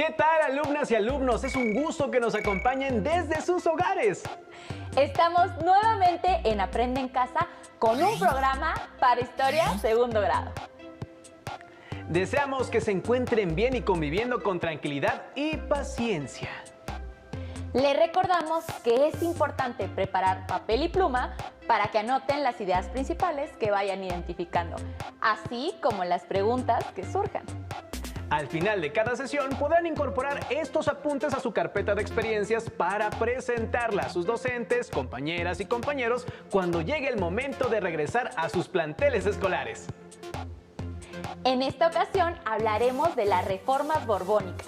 ¿Qué tal, alumnas y alumnos? Es un gusto que nos acompañen desde sus hogares. Estamos nuevamente en Aprende en Casa con un programa para Historia segundo grado. Deseamos que se encuentren bien y conviviendo con tranquilidad y paciencia. Les recordamos que es importante preparar papel y pluma para que anoten las ideas principales que vayan identificando, así como las preguntas que surjan. Al final de cada sesión podrán incorporar estos apuntes a su carpeta de experiencias para presentarla a sus docentes, compañeras y compañeros cuando llegue el momento de regresar a sus planteles escolares. En esta ocasión hablaremos de las reformas borbónicas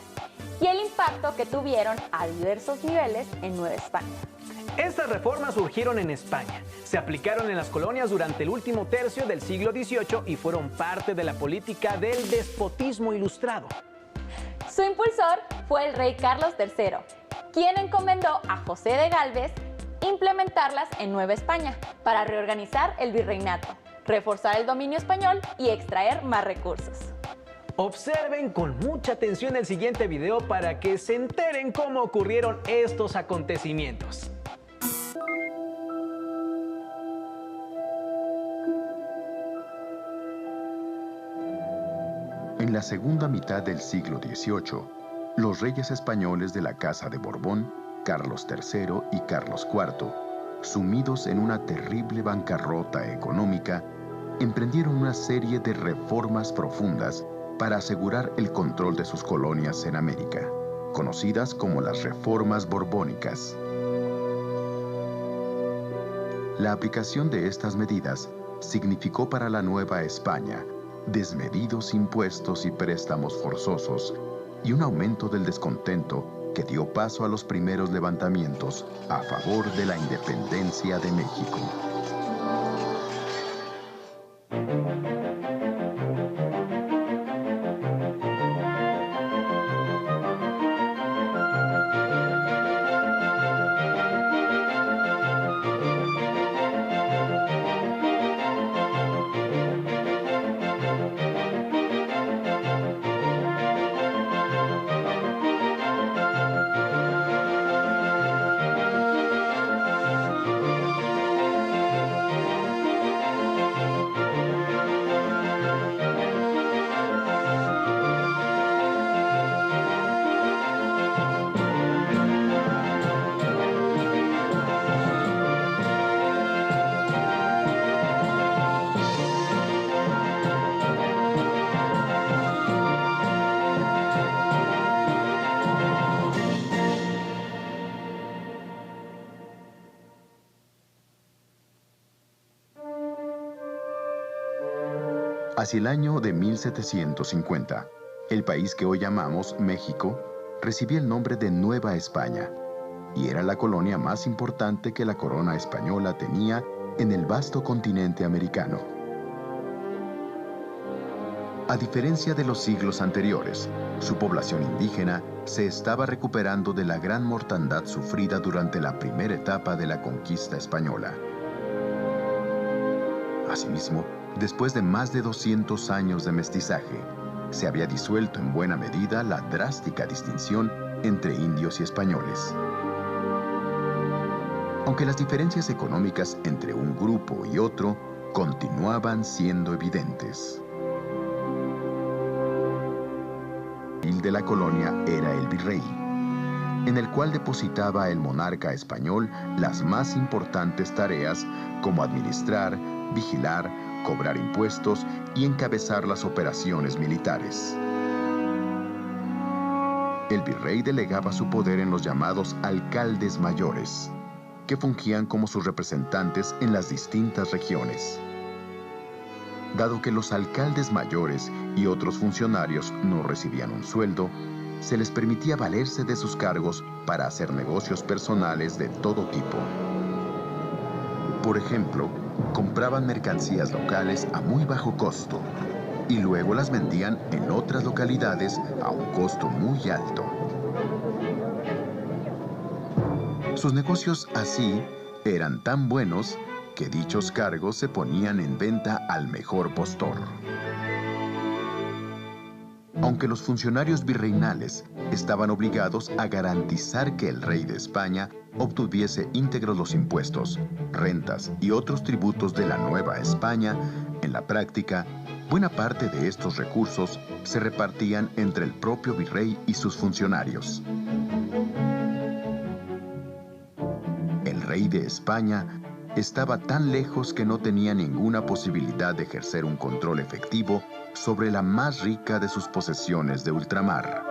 y el impacto que tuvieron a diversos niveles en Nueva España. Estas reformas surgieron en España, se aplicaron en las colonias durante el último tercio del siglo XVIII y fueron parte de la política del despotismo ilustrado. Su impulsor fue el rey Carlos III, quien encomendó a José de Gálvez implementarlas en Nueva España para reorganizar el virreinato, reforzar el dominio español y extraer más recursos. Observen con mucha atención el siguiente video para que se enteren cómo ocurrieron estos acontecimientos. En la segunda mitad del siglo XVIII, los reyes españoles de la Casa de Borbón, Carlos III y Carlos IV, sumidos en una terrible bancarrota económica, emprendieron una serie de reformas profundas para asegurar el control de sus colonias en América, conocidas como las reformas borbónicas. La aplicación de estas medidas significó para la Nueva España desmedidos impuestos y préstamos forzosos y un aumento del descontento que dio paso a los primeros levantamientos a favor de la independencia de México. Hacia el año de 1750, el país que hoy llamamos México recibía el nombre de Nueva España y era la colonia más importante que la corona española tenía en el vasto continente americano. A diferencia de los siglos anteriores, su población indígena se estaba recuperando de la gran mortandad sufrida durante la primera etapa de la conquista española. Asimismo, después de más de 200 años de mestizaje, se había disuelto en buena medida la drástica distinción entre indios y españoles. Aunque las diferencias económicas entre un grupo y otro continuaban siendo evidentes. El de la colonia era el virrey, en el cual depositaba el monarca español las más importantes tareas como administrar, vigilar, cobrar impuestos y encabezar las operaciones militares. El virrey delegaba su poder en los llamados alcaldes mayores, que fungían como sus representantes en las distintas regiones. Dado que los alcaldes mayores y otros funcionarios no recibían un sueldo, se les permitía valerse de sus cargos para hacer negocios personales de todo tipo. Por ejemplo, compraban mercancías locales a muy bajo costo y luego las vendían en otras localidades a un costo muy alto. Sus negocios así eran tan buenos que dichos cargos se ponían en venta al mejor postor. Aunque los funcionarios virreinales estaban obligados a garantizar que el rey de España obtuviese íntegros los impuestos, rentas y otros tributos de la Nueva España, en la práctica, buena parte de estos recursos se repartían entre el propio virrey y sus funcionarios. El rey de España estaba tan lejos que no tenía ninguna posibilidad de ejercer un control efectivo sobre la más rica de sus posesiones de ultramar.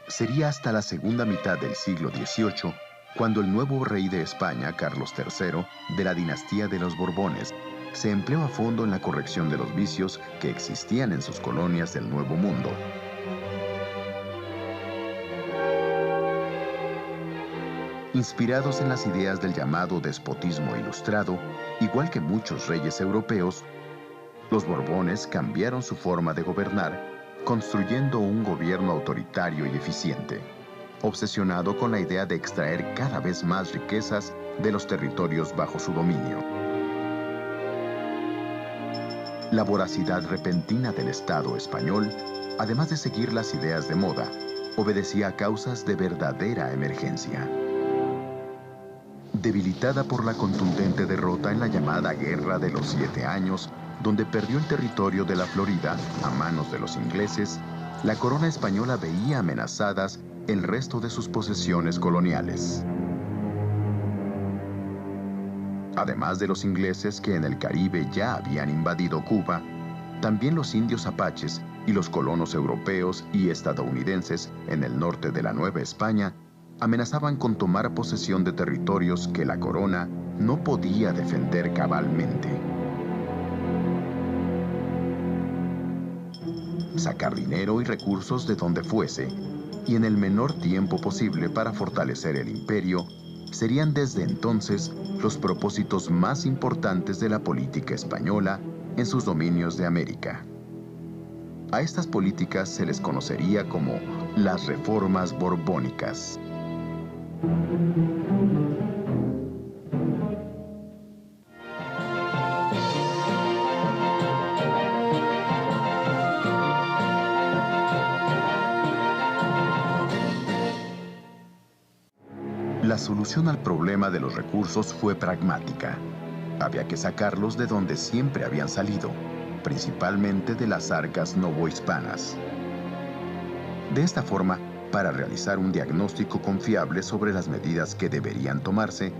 Sería hasta la segunda mitad del siglo XVIII cuando el nuevo rey de España, Carlos III, de la dinastía de los Borbones, se empleó a fondo en la corrección de los vicios que existían en sus colonias del Nuevo Mundo. Inspirados en las ideas del llamado despotismo ilustrado, igual que muchos reyes europeos, los Borbones cambiaron su forma de gobernar, construyendo un gobierno autoritario y eficiente, obsesionado con la idea de extraer cada vez más riquezas de los territorios bajo su dominio. La voracidad repentina del Estado español, además de seguir las ideas de moda, obedecía a causas de verdadera emergencia. Debilitada por la contundente derrota en la llamada Guerra de los 7 Años, donde perdió el territorio de la Florida a manos de los ingleses, la corona española veía amenazadas el resto de sus posesiones coloniales. Además de los ingleses que en el Caribe ya habían invadido Cuba, también los indios apaches y los colonos europeos y estadounidenses en el norte de la Nueva España amenazaban con tomar posesión de territorios que la corona no podía defender cabalmente. Sacar dinero y recursos de donde fuese, y en el menor tiempo posible para fortalecer el imperio, serían desde entonces los propósitos más importantes de la política española en sus dominios de América. A estas políticas se les conocería como las reformas borbónicas. La solución al problema de los recursos fue pragmática. Había que sacarlos de donde siempre habían salido, principalmente de las arcas novohispanas. De esta forma, para realizar un diagnóstico confiable sobre las medidas que deberían tomarse,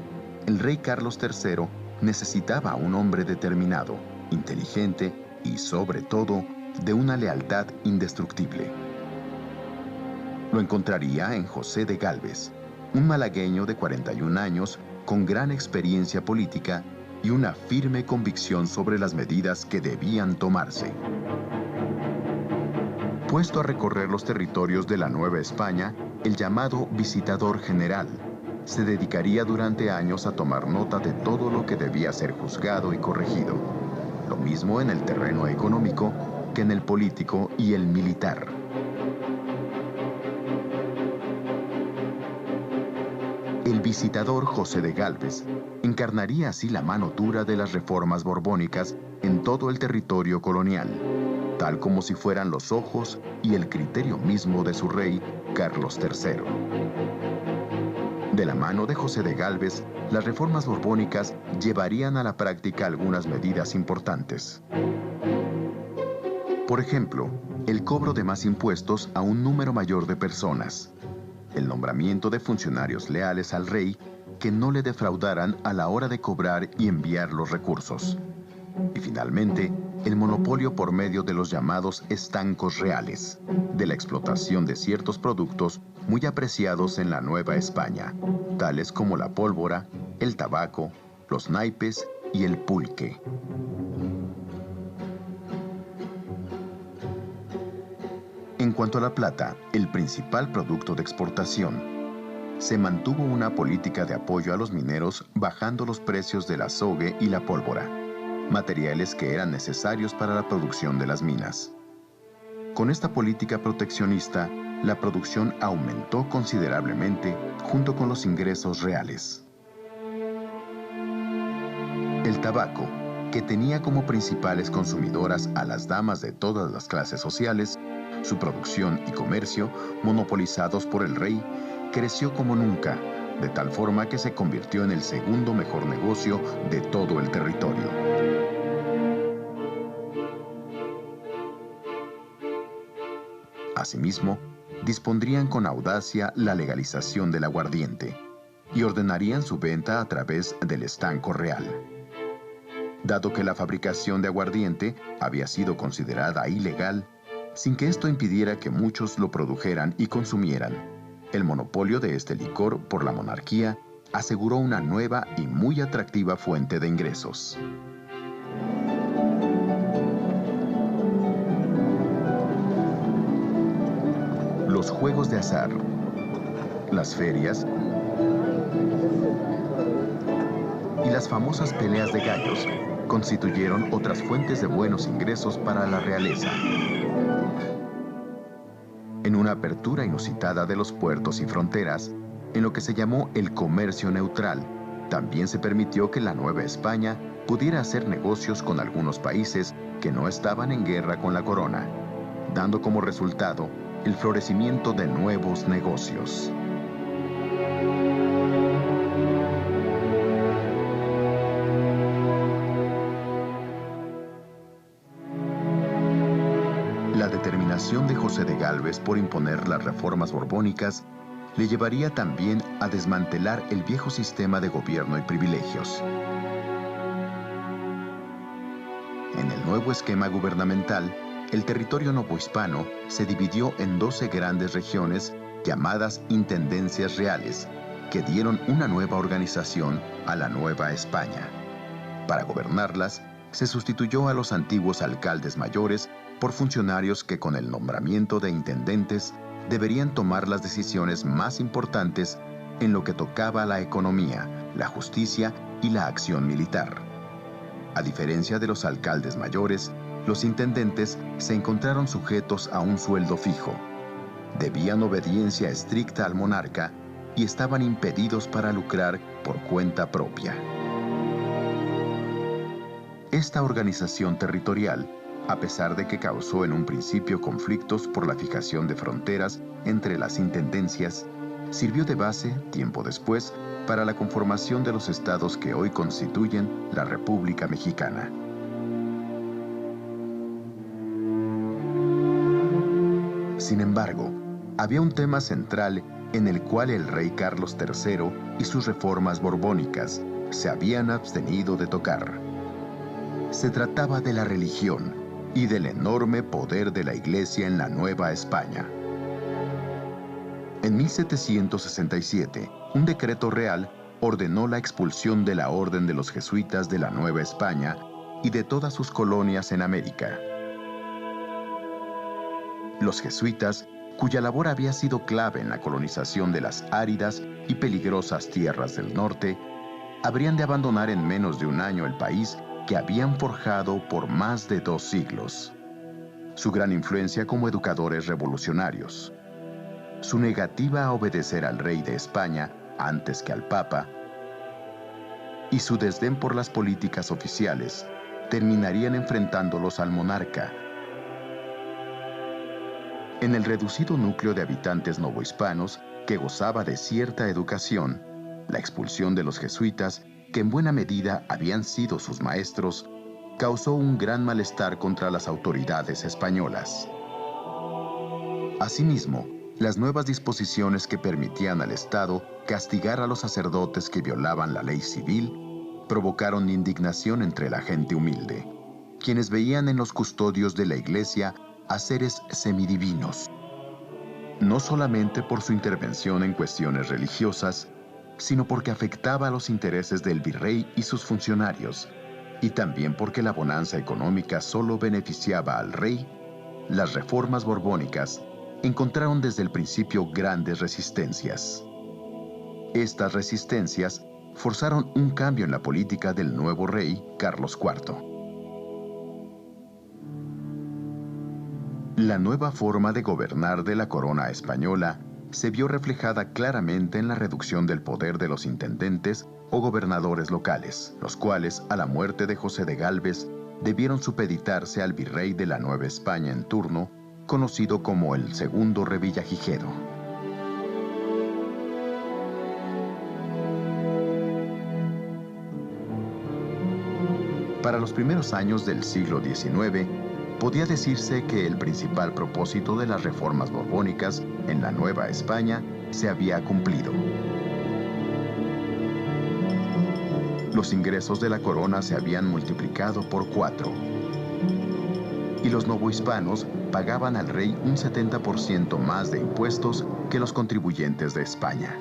el rey Carlos III necesitaba a un hombre determinado, inteligente y, sobre todo, de una lealtad indestructible. Lo encontraría en José de Gálvez, un malagueño de 41 años con gran experiencia política y una firme convicción sobre las medidas que debían tomarse. Puesto a recorrer los territorios de la Nueva España, el llamado visitador general se dedicaría durante años a tomar nota de todo lo que debía ser juzgado y corregido, lo mismo en el terreno económico que en el político y el militar. El visitador José de Gálvez encarnaría así la mano dura de las reformas borbónicas en todo el territorio colonial, tal como si fueran los ojos y el criterio mismo de su rey, Carlos III. De la mano de José de Gálvez, las reformas borbónicas llevarían a la práctica algunas medidas importantes. Por ejemplo, el cobro de más impuestos a un número mayor de personas, el nombramiento de funcionarios leales al rey que no le defraudaran a la hora de cobrar y enviar los recursos. Y finalmente, el monopolio por medio de los llamados estancos reales, de la explotación de ciertos productos muy apreciados en la Nueva España, tales como la pólvora, el tabaco, los naipes y el pulque. En cuanto a la plata, el principal producto de exportación, se mantuvo una política de apoyo a los mineros bajando los precios del azogue y la pólvora, materiales que eran necesarios para la producción de las minas. Con esta política proteccionista, la producción aumentó considerablemente junto con los ingresos reales. El tabaco, que tenía como principales consumidoras a las damas de todas las clases sociales, su producción y comercio, monopolizados por el rey, creció como nunca, de tal forma que se convirtió en el segundo mejor negocio de todo el territorio. Asimismo, dispondrían con audacia la legalización del aguardiente y ordenarían su venta a través del estanco real. Dado que la fabricación de aguardiente había sido considerada ilegal, sin que esto impidiera que muchos lo produjeran y consumieran, el monopolio de este licor por la monarquía aseguró una nueva y muy atractiva fuente de ingresos. Los juegos de azar, las ferias y las famosas peleas de gallos constituyeron otras fuentes de buenos ingresos para la realeza. En una apertura inusitada de los puertos y fronteras, en lo que se llamó el comercio neutral, también se permitió que la Nueva España pudiera hacer negocios con algunos países que no estaban en guerra con la corona, dando como resultado el florecimiento de nuevos negocios. La determinación de José de Gálvez por imponer las reformas borbónicas le llevaría también a desmantelar el viejo sistema de gobierno y privilegios. En el nuevo esquema gubernamental, el territorio novohispano se dividió en 12 grandes regiones llamadas intendencias reales, que dieron una nueva organización a la Nueva España. Para gobernarlas, se sustituyó a los antiguos alcaldes mayores por funcionarios que con el nombramiento de intendentes deberían tomar las decisiones más importantes en lo que tocaba a la economía, la justicia y la acción militar. A diferencia de los alcaldes mayores, los intendentes se encontraron sujetos a un sueldo fijo, debían obediencia estricta al monarca y estaban impedidos para lucrar por cuenta propia. Esta organización territorial, a pesar de que causó en un principio conflictos por la fijación de fronteras entre las intendencias, sirvió de base, tiempo después, para la conformación de los estados que hoy constituyen la República Mexicana. Sin embargo, había un tema central en el cual el rey Carlos III y sus reformas borbónicas se habían abstenido de tocar. Se trataba de la religión y del enorme poder de la Iglesia en la Nueva España. En 1767, un decreto real ordenó la expulsión de la Orden de los Jesuitas de la Nueva España y de todas sus colonias en América. Los jesuitas, cuya labor había sido clave en la colonización de las áridas y peligrosas tierras del norte, habrían de abandonar en menos de un año el país que habían forjado por más de 2 siglos. Su gran influencia como educadores revolucionarios, su negativa a obedecer al rey de España antes que al Papa, y su desdén por las políticas oficiales, terminarían enfrentándolos al monarca. En el reducido núcleo de habitantes novohispanos, que gozaba de cierta educación, la expulsión de los jesuitas, que en buena medida habían sido sus maestros, causó un gran malestar contra las autoridades españolas. Asimismo, las nuevas disposiciones que permitían al Estado castigar a los sacerdotes que violaban la ley civil provocaron indignación entre la gente humilde, quienes veían en los custodios de la Iglesia a seres semidivinos, no solamente por su intervención en cuestiones religiosas, sino porque afectaba a los intereses del virrey y sus funcionarios, y también porque la bonanza económica solo beneficiaba al rey. Las reformas borbónicas encontraron desde el principio grandes resistencias. Estas resistencias forzaron un cambio en la política del nuevo rey Carlos IV. La nueva forma de gobernar de la corona española se vio reflejada claramente en la reducción del poder de los intendentes o gobernadores locales, los cuales, a la muerte de José de Gálvez, debieron supeditarse al virrey de la Nueva España en turno, conocido como el Segundo Revillagigedo. Para los primeros años del siglo XIX, podía decirse que el principal propósito de las reformas borbónicas en la Nueva España se había cumplido. Los ingresos de la corona se habían multiplicado por 4. Y los novohispanos pagaban al rey un 70% más de impuestos que los contribuyentes de España.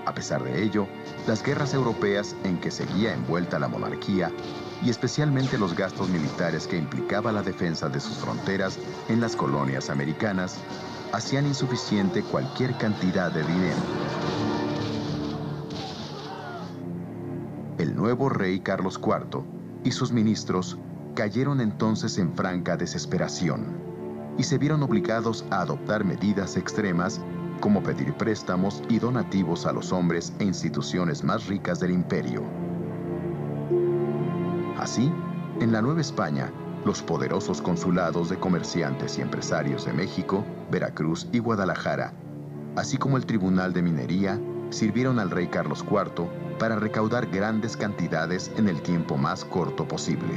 A pesar de ello, las guerras europeas en que seguía envuelta la monarquía, y especialmente los gastos militares que implicaba la defensa de sus fronteras en las colonias americanas, hacían insuficiente cualquier cantidad de dinero. El nuevo rey Carlos IV y sus ministros cayeron entonces en franca desesperación y se vieron obligados a adoptar medidas extremas como pedir préstamos y donativos a los hombres e instituciones más ricas del imperio. Así, en la Nueva España, los poderosos consulados de comerciantes y empresarios de México, Veracruz y Guadalajara, así como el Tribunal de Minería, sirvieron al rey Carlos IV para recaudar grandes cantidades en el tiempo más corto posible.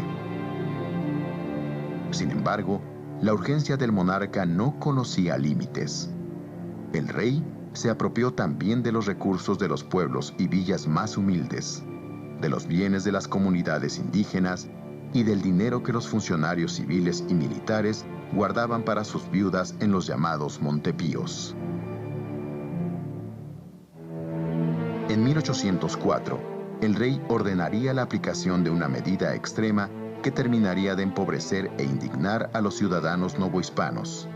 Sin embargo, la urgencia del monarca no conocía límites. El rey se apropió también de los recursos de los pueblos y villas más humildes, de los bienes de las comunidades indígenas y del dinero que los funcionarios civiles y militares guardaban para sus viudas en los llamados montepíos. En 1804, el rey ordenaría la aplicación de una medida extrema que terminaría de empobrecer e indignar a los ciudadanos novohispanos.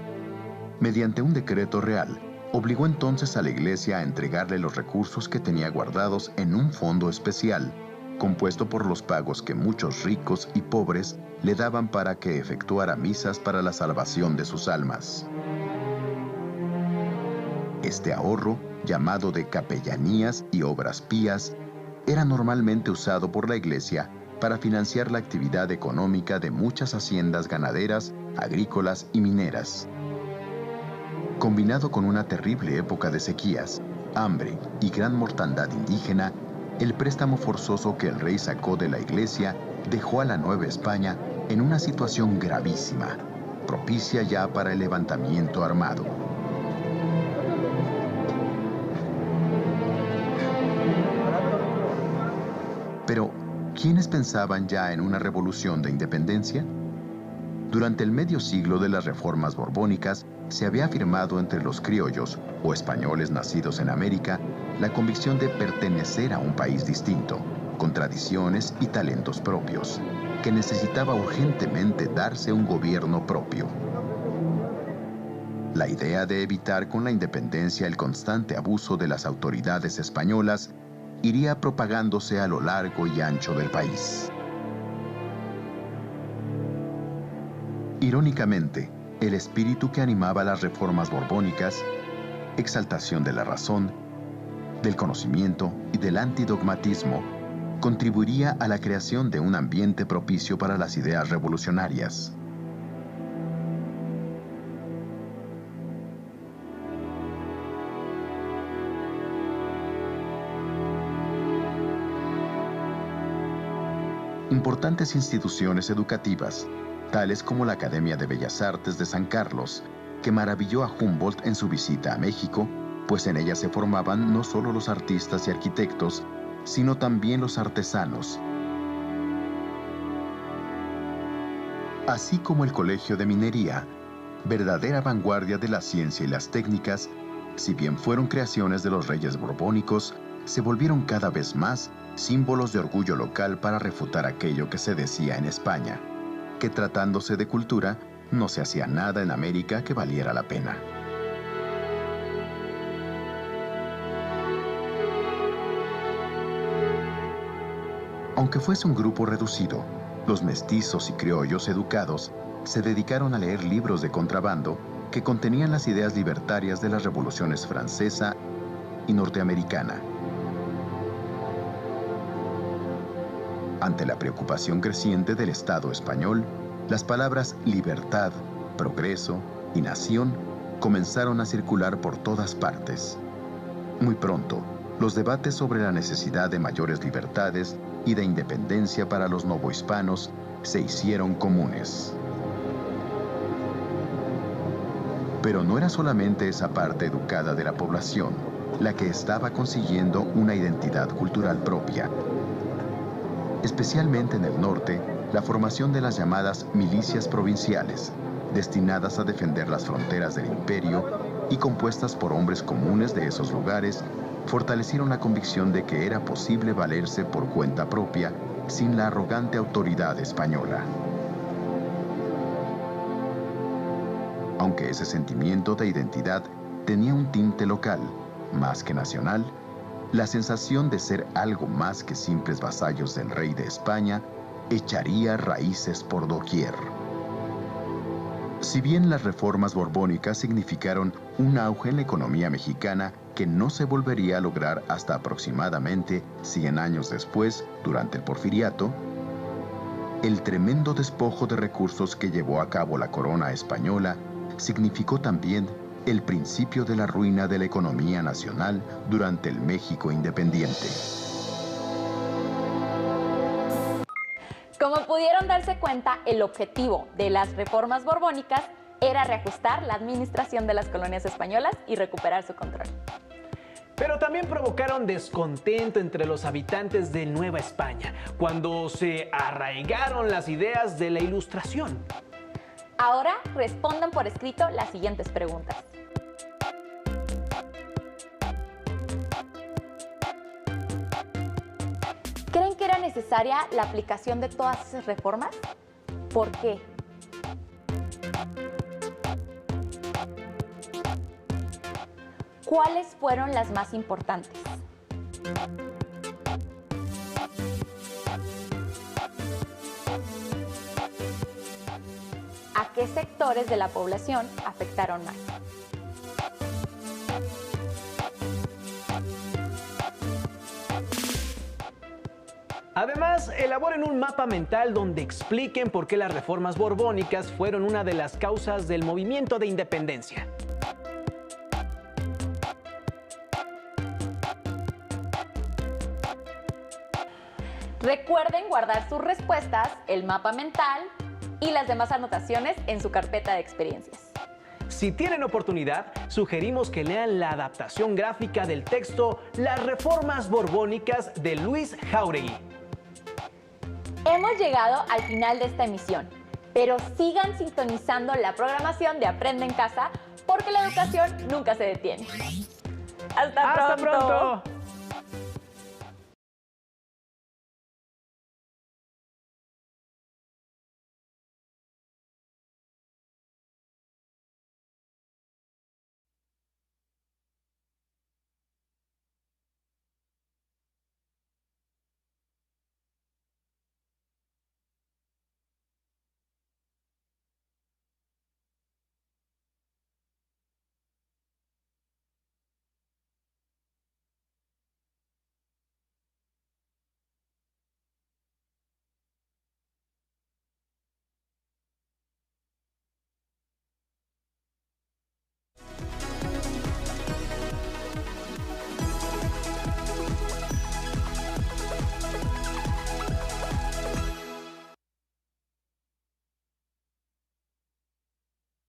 Mediante un decreto real, obligó entonces a la Iglesia a entregarle los recursos que tenía guardados en un fondo especial, compuesto por los pagos que muchos ricos y pobres le daban para que efectuara misas para la salvación de sus almas. Este ahorro, llamado de capellanías y obras pías, era normalmente usado por la Iglesia para financiar la actividad económica de muchas haciendas ganaderas, agrícolas y mineras. Combinado con una terrible época de sequías, hambre y gran mortandad indígena, el préstamo forzoso que el rey sacó de la Iglesia dejó a la Nueva España en una situación gravísima, propicia ya para el levantamiento armado. Pero, ¿quiénes pensaban ya en una revolución de independencia? Durante el medio siglo de las reformas borbónicas, se había afirmado entre los criollos, o españoles nacidos en América, la convicción de pertenecer a un país distinto, con tradiciones y talentos propios, que necesitaba urgentemente darse un gobierno propio. La idea de evitar con la independencia el constante abuso de las autoridades españolas iría propagándose a lo largo y ancho del país. Irónicamente, el espíritu que animaba las reformas borbónicas, exaltación de la razón, del conocimiento y del antidogmatismo, contribuiría a la creación de un ambiente propicio para las ideas revolucionarias. Importantes instituciones educativas, tales como la Academia de Bellas Artes de San Carlos, que maravilló a Humboldt en su visita a México, pues en ella se formaban no solo los artistas y arquitectos, sino también los artesanos. Así como el Colegio de Minería, verdadera vanguardia de la ciencia y las técnicas, si bien fueron creaciones de los reyes borbónicos, se volvieron cada vez más símbolos de orgullo local para refutar aquello que se decía en España, que tratándose de cultura, no se hacía nada en América que valiera la pena. Aunque fuese un grupo reducido, los mestizos y criollos educados se dedicaron a leer libros de contrabando que contenían las ideas libertarias de las revoluciones francesa y norteamericana. Ante la preocupación creciente del Estado español, las palabras libertad, progreso y nación comenzaron a circular por todas partes. Muy pronto, los debates sobre la necesidad de mayores libertades y de independencia para los novohispanos se hicieron comunes. Pero no era solamente esa parte educada de la población la que estaba consiguiendo una identidad cultural propia. Especialmente en el norte, la formación de las llamadas milicias provinciales, destinadas a defender las fronteras del imperio y compuestas por hombres comunes de esos lugares, fortalecieron la convicción de que era posible valerse por cuenta propia sin la arrogante autoridad española. Aunque ese sentimiento de identidad tenía un tinte local, más que nacional, la sensación de ser algo más que simples vasallos del rey de España echaría raíces por doquier. Si bien las reformas borbónicas significaron un auge en la economía mexicana que no se volvería a lograr hasta aproximadamente 100 años después, durante el Porfiriato, el tremendo despojo de recursos que llevó a cabo la corona española significó también el principio de la ruina de la economía nacional durante el México independiente. Como pudieron darse cuenta, el objetivo de las reformas borbónicas era reajustar la administración de las colonias españolas y recuperar su control. Pero también provocaron descontento entre los habitantes de Nueva España, cuando se arraigaron las ideas de la Ilustración. Ahora respondan por escrito las siguientes preguntas. ¿Creen que era necesaria la aplicación de todas esas reformas? ¿Por qué? ¿Cuáles fueron las más importantes? ¿A qué sectores de la población afectaron más? Además, elaboren un mapa mental donde expliquen por qué las reformas borbónicas fueron una de las causas del movimiento de independencia. Recuerden guardar sus respuestas, el mapa mental y las demás anotaciones en su carpeta de experiencias. Si tienen oportunidad, sugerimos que lean la adaptación gráfica del texto Las Reformas Borbónicas de Luis Jáuregui. Hemos llegado al final de esta emisión, pero sigan sintonizando la programación de Aprende en Casa porque la educación nunca se detiene. ¡Hasta pronto!